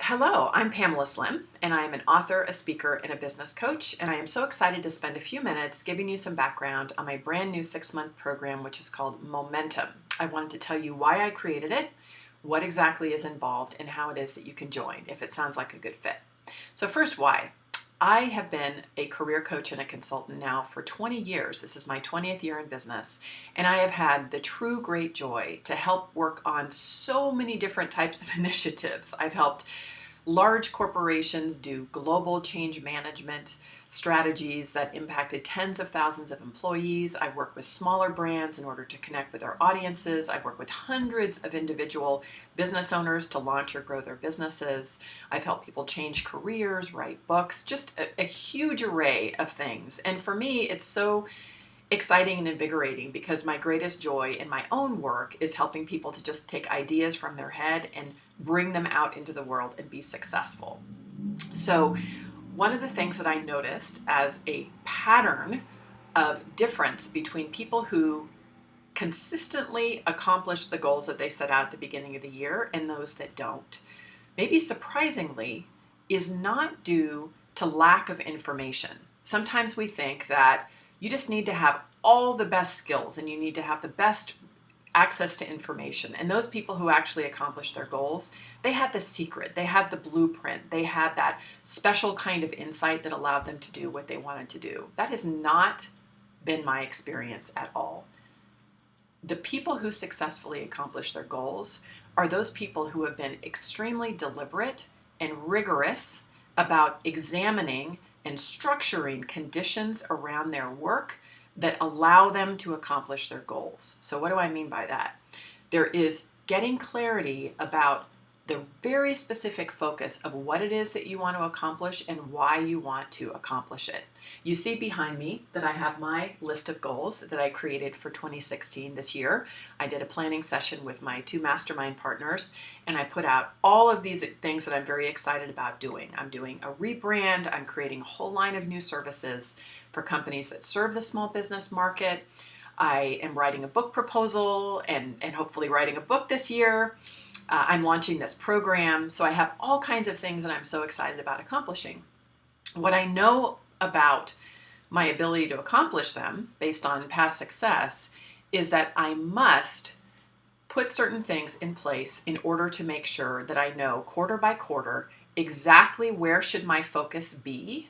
Hello, I'm Pamela Slim, and I am an author, a speaker, and a business coach. And I am so excited to spend a few minutes giving you some background on my brand new 6-month program, which is called Momentum. I wanted to tell you why I created it, what exactly is involved, and how it is that you can join if it sounds like a good fit. So, first, why? I have been a career coach and a consultant now for 20 years. This is my 20th year in business, and I have had the true great joy to help work on so many different types of initiatives. I've helped large corporations do global change management strategies that impacted tens of thousands of employees. I work with smaller brands in order to connect with their audiences. I work with hundreds of individual business owners to launch or grow their businesses. I've helped people change careers, write books, just a huge array of things. And for me, it's so exciting and invigorating because my greatest joy in my own work is helping people to just take ideas from their head and bring them out into the world and be successful. So, one of the things that I noticed as a pattern of difference between people who consistently accomplish the goals that they set out at the beginning of the year and those that don't, maybe surprisingly, is not due to lack of information. Sometimes we think that you just need to have all the best skills and you need to have the best access to information. And those people who actually accomplish their goals, they had the secret, they had the blueprint, they had that special kind of insight that allowed them to do what they wanted to do. That has not been my experience at all. The people who successfully accomplish their goals are those people who have been extremely deliberate and rigorous about examining and structuring conditions around their work that allow them to accomplish their goals. So what do I mean by that? There is getting clarity about the very specific focus of what it is that you want to accomplish and why you want to accomplish it. You see behind me that I have my list of goals that I created for 2016 this year. I did a planning session with my 2 mastermind partners, and I put out all of these things that I'm very excited about doing. I'm doing a rebrand. I'm creating a whole line of new services for companies that serve the small business market. I am writing a book proposal and hopefully writing a book this year. I'm launching this program. So I have all kinds of things that I'm so excited about accomplishing. What I know about my ability to accomplish them based on past success is that I must put certain things in place in order to make sure that I know quarter by quarter exactly where should my focus be.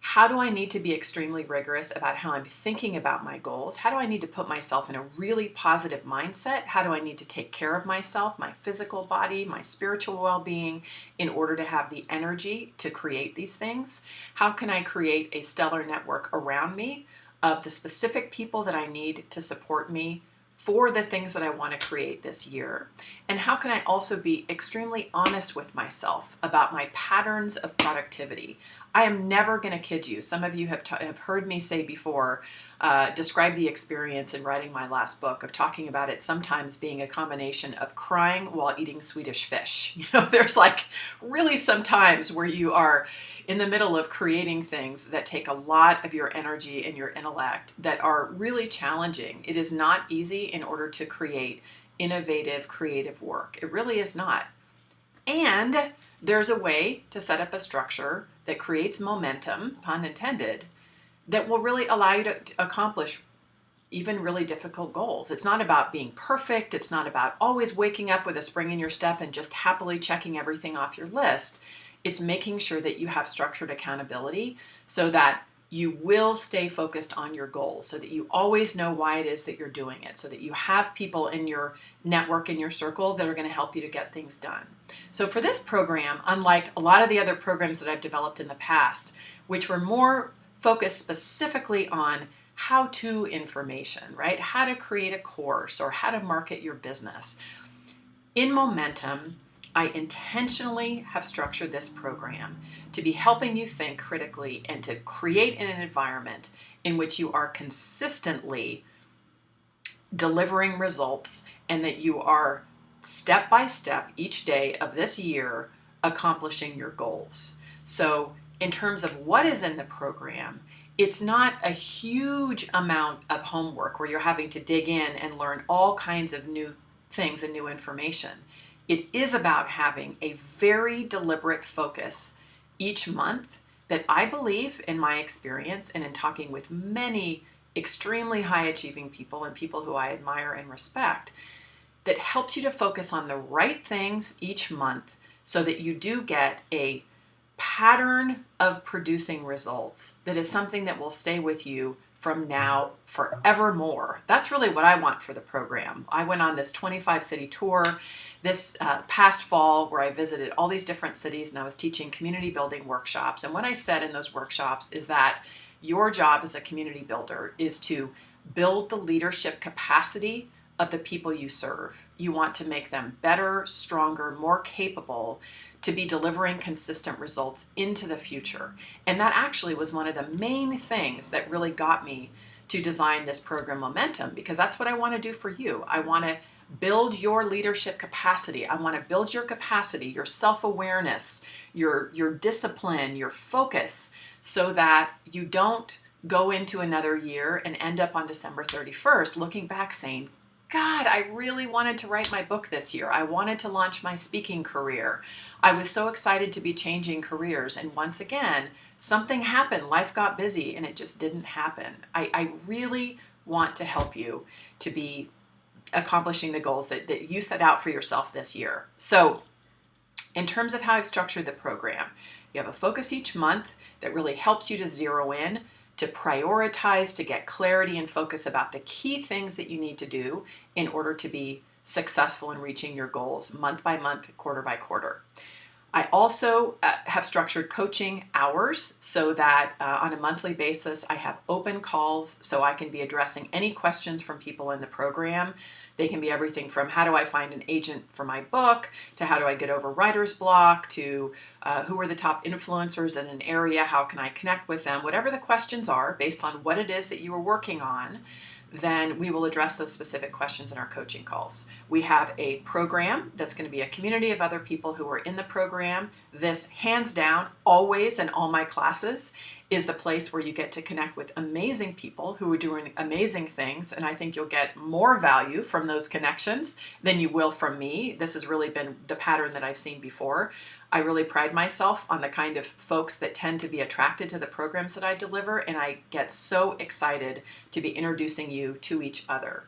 How do I need to be extremely rigorous about how I'm thinking about my goals? How do I need to put myself in a really positive mindset? How do I need to take care of myself, my physical body, my spiritual well-being in order to have the energy to create these things? How can I create a stellar network around me of the specific people that I need to support me for the things that I want to create this year? And how can I also be extremely honest with myself about my patterns of productivity? I am never going to kid you. Some of you have heard me say before, describe the experience in writing my last book of talking about it sometimes being a combination of crying while eating Swedish fish. There's like really some times where you are in the middle of creating things that take a lot of your energy and your intellect that are really challenging. It is not easy in order to create innovative, creative work. It really is not. And there's a way to set up a structure that creates momentum, pun intended, that will really allow you to accomplish even really difficult goals. It's not about being perfect. It's not about always waking up with a spring in your step and just happily checking everything off your list. It's making sure that you have structured accountability so that you will stay focused on your goals, so that you always know why it is that you're doing it, so that you have people in your network, in your circle, that are going to help you to get things done. So for this program, unlike a lot of the other programs that I've developed in the past, which were more focused specifically on how-to information, right? How to create a course or how to market your business. In Momentum, I intentionally have structured this program to be helping you think critically and to create an environment in which you are consistently delivering results and that you are step by step each day of this year accomplishing your goals. So in terms of what is in the program, it's not a huge amount of homework where you're having to dig in and learn all kinds of new things and new information. It is about having a very deliberate focus each month that I believe, in my experience and in talking with many extremely high achieving people and people who I admire and respect, that helps you to focus on the right things each month so that you do get a pattern of producing results that is something that will stay with you from now forevermore. That's really what I want for the program. I went on this 25 city tour this past fall where I visited all these different cities and I was teaching community building workshops. And what I said in those workshops is that your job as a community builder is to build the leadership capacity of the people you serve. You want to make them better, stronger, more capable to be delivering consistent results into the future. And that actually was one of the main things that really got me to design this program Momentum, because that's what I want to do for you. I want to build your leadership capacity. I want to build your capacity, your self-awareness, your discipline, your focus, so that you don't go into another year and end up on December 31st looking back saying, God, I really wanted to write my book this year. I wanted to launch my speaking career. I was so excited to be changing careers. And once again, something happened. Life got busy and it just didn't happen. I really want to help you to be accomplishing the goals that you set out for yourself this year. So in terms of how I've structured the program, you have a focus each month that really helps you to zero in, to prioritize, to get clarity and focus about the key things that you need to do in order to be successful in reaching your goals month by month, quarter by quarter. I also have structured coaching hours so that on a monthly basis, I have open calls so I can be addressing any questions from people in the program. They can be everything from how do I find an agent for my book, to how do I get over writer's block, to who are the top influencers in an area, how can I connect with them. Whatever the questions are, based on what it is that you are working on, then we will address those specific questions in our coaching calls. We have a program that's going to be a community of other people who are in the program. This, hands down, always in all my classes, is the place where you get to connect with amazing people who are doing amazing things, and I think you'll get more value from those connections than you will from me. This has really been the pattern that I've seen before. I really pride myself on the kind of folks that tend to be attracted to the programs that I deliver, and I get so excited to be introducing you to each other.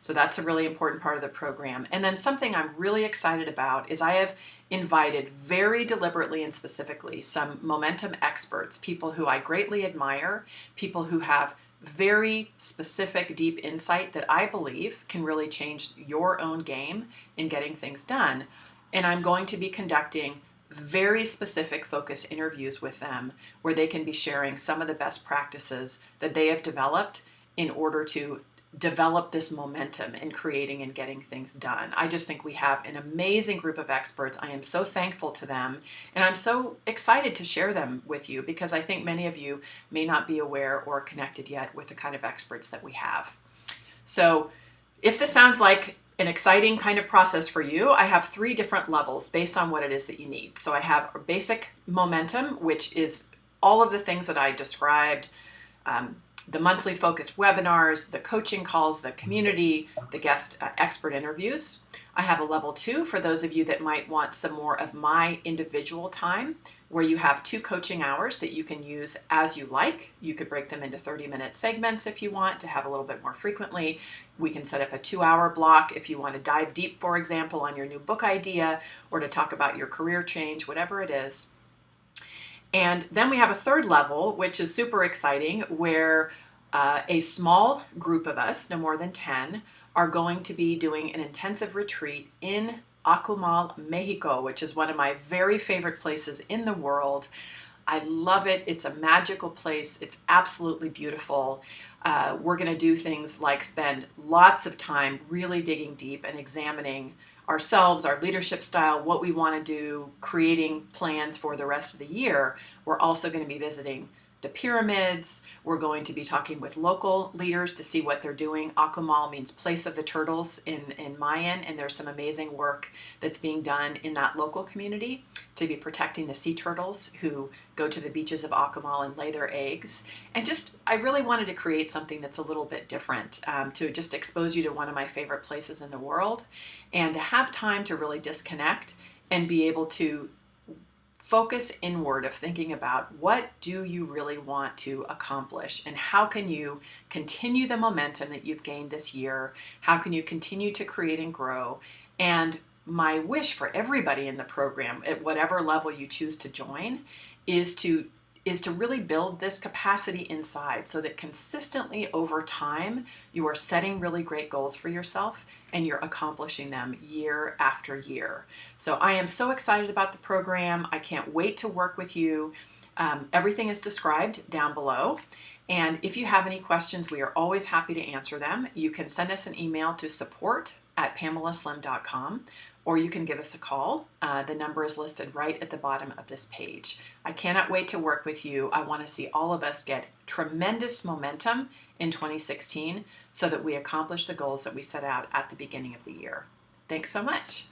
So that's a really important part of the program. And then something I'm really excited about is I have invited very deliberately and specifically some momentum experts, people who I greatly admire, people who have very specific, deep insight that I believe can really change your own game in getting things done. And I'm going to be conducting very specific focus interviews with them where they can be sharing some of the best practices that they have developed in order to develop this momentum in creating and getting things done. I just think we have an amazing group of experts. I am so thankful to them, and I'm so excited to share them with you because I think many of you may not be aware or connected yet with the kind of experts that we have. So if this sounds like an exciting kind of process for you, I have 3 different levels based on what it is that you need. So I have a basic momentum, which is all of the things that I described, the monthly focused webinars, the coaching calls, the community, the guest expert interviews. I have a level 2 for those of you that might want some more of my individual time, where you have 2 coaching hours that you can use as you like. You could break them into 30-minute segments if you want to have a little bit more frequently. We can set up a 2-hour block if you want to dive deep, for example, on your new book idea or to talk about your career change, whatever it is. And then we have a 3rd level, which is super exciting, where a small group of us, no more than 10, are going to be doing an intensive retreat in Akumal, Mexico, which is one of my very favorite places in the world. I love it. It's a magical place. It's absolutely beautiful. We're going to do things like spend lots of time really digging deep and examining ourselves, our leadership style, what we want to do, creating plans for the rest of the year. We're also going to be visiting the pyramids. We're going to be talking with local leaders to see what they're doing. Akumal means place of the turtles in Mayan, and there's some amazing work that's being done in that local community to be protecting the sea turtles who go to the beaches of Akumal and lay their eggs. And just, I really wanted to create something that's a little bit different, to just expose you to one of my favorite places in the world, and to have time to really disconnect and be able to focus inward of thinking about what do you really want to accomplish and how can you continue the momentum that you've gained this year? How can you continue to create and grow? And my wish for everybody in the program, at whatever level you choose to join, is to really build this capacity inside so that consistently over time you are setting really great goals for yourself and you're accomplishing them year after year. So I am so excited about the program. I can't wait to work with you. Everything is described down below. And if you have any questions, we are always happy to answer them. You can send us an email to support@PamelaSlim.com, or you can give us a call. The number is listed right at the bottom of this page. I cannot wait to work with you. I want to see all of us get tremendous momentum in 2016 so that we accomplish the goals that we set out at the beginning of the year. Thanks so much.